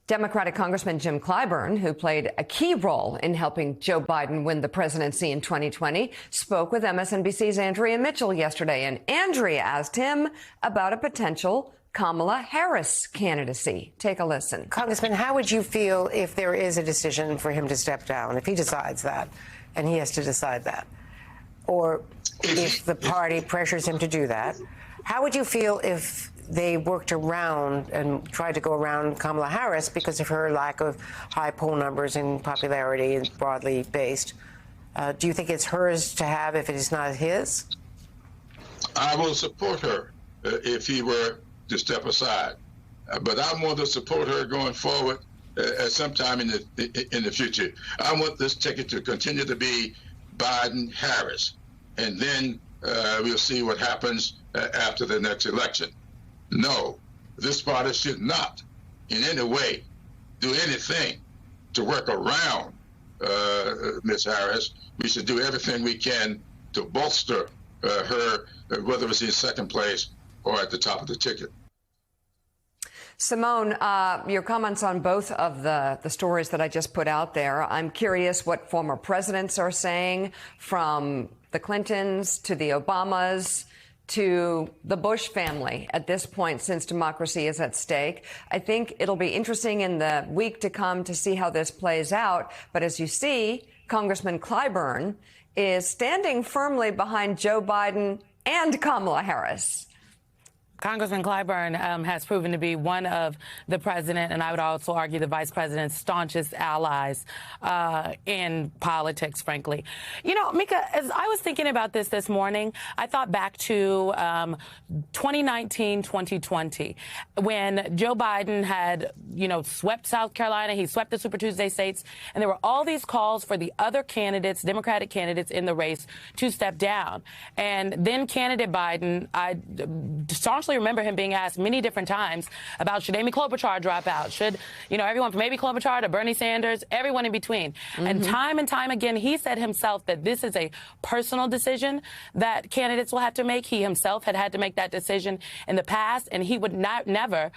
Democratic Congressman Jim Clyburn, who played a key role in helping Joe Biden win the presidency in 2020, spoke with MSNBC's Andrea Mitchell yesterday, and Andrea asked him about a potential Kamala Harris candidacy. Take a listen. Congressman, how would you feel if there is a decision for him to step down, if he decides that, and he has to decide that, or if the party pressures him to do that? How would you feel if they worked around and tried to go around Kamala Harris because of her lack of high poll numbers and popularity and broadly based? Do you think it's hers to have if it is not his? I will support her if he were to step aside. But I want to support her going forward at some time in the future. I want this ticket to continue to be Biden-Harris. And then we'll see what happens after the next election. No, this party should not in any way do anything to work around Ms. Harris. We should do everything we can to bolster her, whether it's in second place or at the top of the ticket. Simone, your comments on both of the stories that I just put out there. I'm curious what former presidents are saying, from the Clintons to the Obamas to the Bush family at this point, since democracy is at stake. I think it'll be interesting in the week to come to see how this plays out. But as you see, Congressman Clyburn is standing firmly behind Joe Biden and Kamala Harris. Congressman Clyburn has proven to be one of the president, and I would also argue the vice president's staunchest allies in politics, frankly. You know, Mika, as I was thinking about this morning, I thought back to 2019, 2020, when Joe Biden had, swept South Carolina, he swept the Super Tuesday states, and there were all these calls for the other candidates, Democratic candidates in the race, to step down. And then candidate Biden, I staunchly remember him being asked many different times about, should Amy Klobuchar drop out? Should, everyone from Amy Klobuchar to Bernie Sanders, everyone in between. Mm-hmm. And time again, he said himself that this is a personal decision that candidates will have to make. He himself had to make that decision in the past, and he would never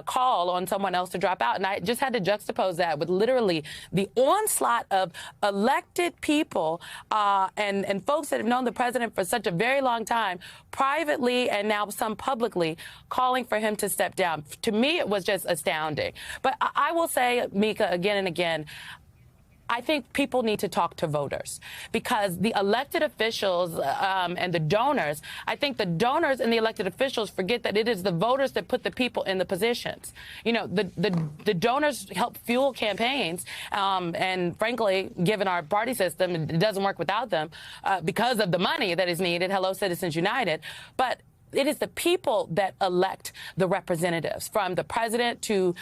call on someone else to drop out. And I just had to juxtapose that with literally the onslaught of elected people and folks that have known the president for such a very long time, privately and now some publicly, calling for him to step down. To me, it was just astounding. But I will say, Mika, again and again, I think people need to talk to voters, because the elected officials and the donors, I think the donors and the elected officials forget that it is the voters that put the people in the positions. The donors help fuel campaigns. And frankly, given our party system, it doesn't work without them because of the money that is needed. Hello, Citizens United. But it is the people that elect the representatives, from the president to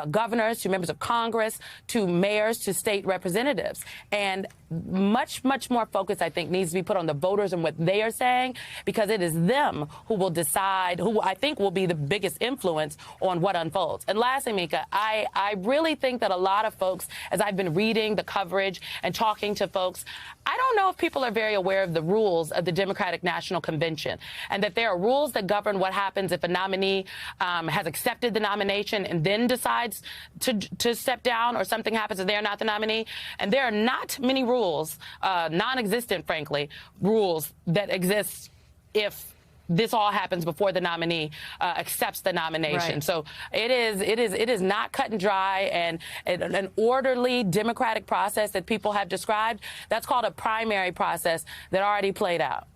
governors to members of Congress to mayors to state representatives. And much more focus, I think, needs to be put on the voters and what they are saying, because it is them who will decide, who I think will be the biggest influence on what unfolds. And lastly, Mika, I really think that a lot of folks, as I've been reading the coverage and talking to folks, I don't know if people are very aware of the rules of the Democratic National Convention, and that there are rules that govern what happens if a nominee has accepted the nomination and then decides to step down, or something happens and they're not the nominee. And there are not many rules, non-existent, frankly, rules that exist if this all happens before the nominee accepts the nomination. Right. So it is not cut and dry, and an orderly democratic process that people have described. That's called a primary process that already played out.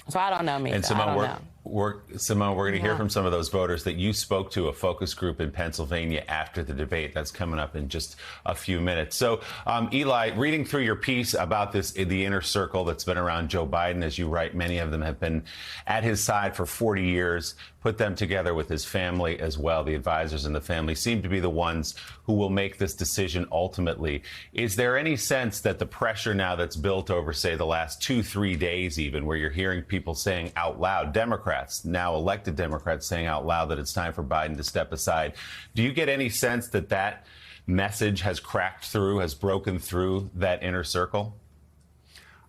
So I don't know, Mika. And Simone, we're going to hear from some of those voters that you spoke to, a focus group in Pennsylvania, after the debate. That's coming up in just a few minutes. So, Eli, reading through your piece about the inner circle that's been around Joe Biden, as you write, many of them have been at his side for 40 years, put them together with his family as well. The advisors in the family seem to be the ones who will make this decision ultimately. Is there any sense that the pressure now that's built over, say, the last 2-3 days even, where you're hearing people saying out loud, Democrats, now elected Democrats, saying out loud that it's time for Biden to step aside, do you get any sense that that message has cracked through, has broken through that inner circle?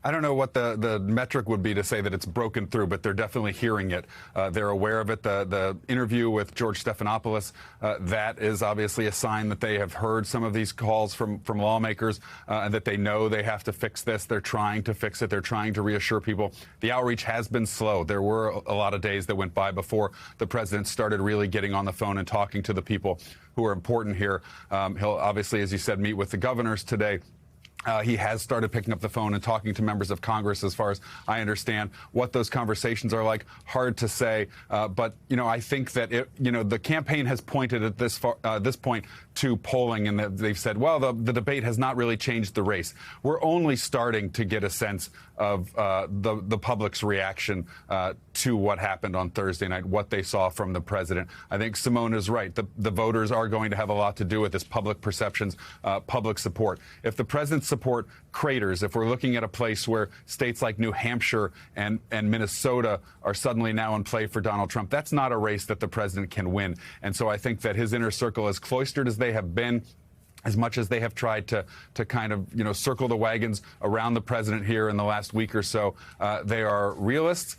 I don't know what the metric would be to say that it's broken through, but they're definitely hearing it. They're aware of it. The interview with George Stephanopoulos, that is obviously a sign that they have heard some of these calls from lawmakers and that they know they have to fix this. They're trying to fix it. They're trying to reassure people. The outreach has been slow. There were a lot of days that went by before the president started really getting on the phone and talking to the people who are important here. He'll obviously, as you said, meet with the governors today. He has started picking up the phone and talking to members of Congress, as far as I understand. What those conversations are like, hard to say. But, I think that, the campaign has pointed at this point to polling, and they've said, well, the debate has not really changed the race. We're only starting to get a sense of the public's reaction to what happened on Thursday night, what they saw from the president. I think Simone is right. The voters are going to have a lot to do with this, public perceptions, public support. If the president's support craters, if we're looking at a place where states like New Hampshire and Minnesota are suddenly now in play for Donald Trump, that's not a race that the president can win. And so I think that his inner circle, as cloistered as they have been, as much as they have tried to kind of, circle the wagons around the president here in the last week or so, they are realists.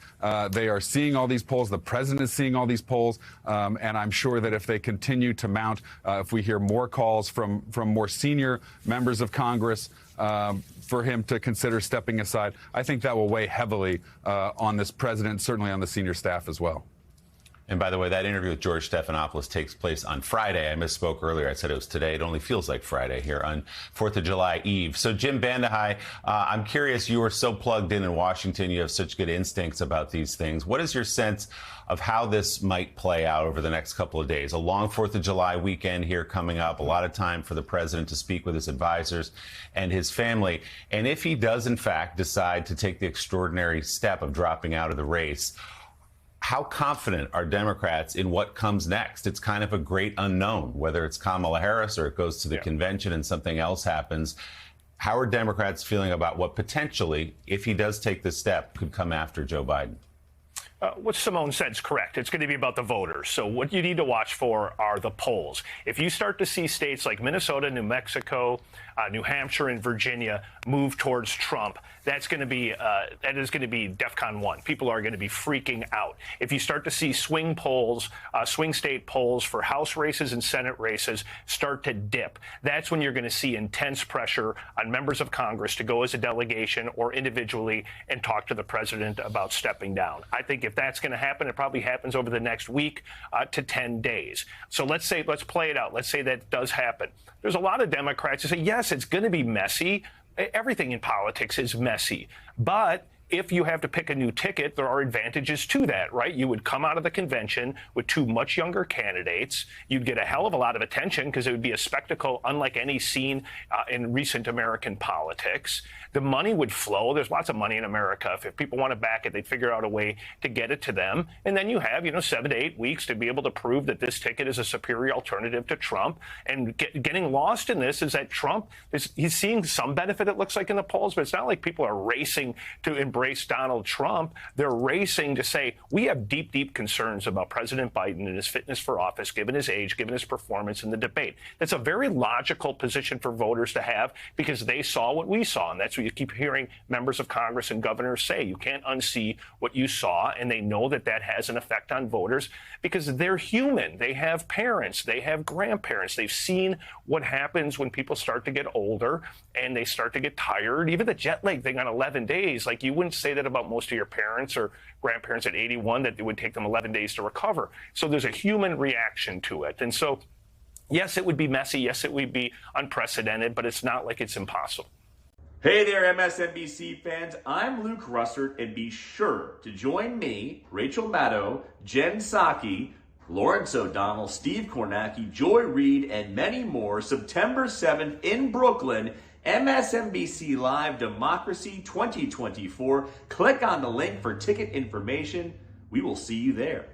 They are seeing all these polls. The president is seeing all these polls. And I'm sure that if they continue to mount, if we hear more calls from more senior members of Congress for him to consider stepping aside, I think that will weigh heavily on this president, certainly on the senior staff as well. And by the way, that interview with George Stephanopoulos takes place on Friday. I misspoke earlier. I said it was today. It only feels like Friday here on 4th of July Eve. So, Jim Bandahai, I'm curious, you are so plugged in Washington. You have such good instincts about these things. What is your sense of how this might play out over the next couple of days? A long 4th of July weekend here coming up, a lot of time for the president to speak with his advisors and his family. And if he does, in fact, decide to take the extraordinary step of dropping out of the race, how confident are Democrats in what comes next? It's kind of a great unknown, whether it's Kamala Harris or it goes to the convention and something else happens. How are Democrats feeling about what potentially, if he does take this step, could come after Joe Biden? What Simone said is correct. It's going to be about the voters. So what you need to watch for are the polls. If you start to see states like Minnesota, New Mexico, New Hampshire, and Virginia move towards Trump, that is going to be DEFCON 1. People are going to be freaking out. If you start to see swing state polls for House races and Senate races start to dip, that's when you're going to see intense pressure on members of Congress to go as a delegation or individually and talk to the president about stepping down. I think if that's going to happen, it probably happens over the next week to 10 days. So let's play it out. Let's say that does happen. There's a lot of Democrats who say, yes, it's going to be messy. Everything in politics is messy. But if you have to pick a new ticket, there are advantages to that, right? You would come out of the convention with two much younger candidates. You'd get a hell of a lot of attention because it would be a spectacle unlike any seen in recent American politics. The money would flow. There's lots of money in America. If people want to back it, they'd figure out a way to get it to them. And then you have, 7 to 8 weeks to be able to prove that this ticket is a superior alternative to Trump. And getting lost in this is that Trump, he's seeing some benefit, it looks like, in the polls, but it's not like people are racing to embrace Donald Trump. They're racing to say, we have deep, deep concerns about President Biden and his fitness for office, given his age, given his performance in the debate. That's a very logical position for voters to have because they saw what we saw. And that's what you keep hearing members of Congress and governors say. You can't unsee what you saw. And they know that that has an effect on voters because they're human. They have parents. They have grandparents. They've seen what happens when people start to get older and they start to get tired. Even the jet lag thing on 11 days, like you wouldn't say that about most of your parents or grandparents at 81, that it would take them 11 days to recover. So there's a human reaction to it. And so, yes, it would be messy. Yes, it would be unprecedented, but it's not like it's impossible. Hey there, MSNBC fans. I'm Luke Russert, and be sure to join me, Rachel Maddow, Jen Psaki, Lawrence O'Donnell, Steve Kornacki, Joy Reid, and many more September 7th in Brooklyn, MSNBC Live Democracy 2024. Click on the link for ticket information. We will see you there.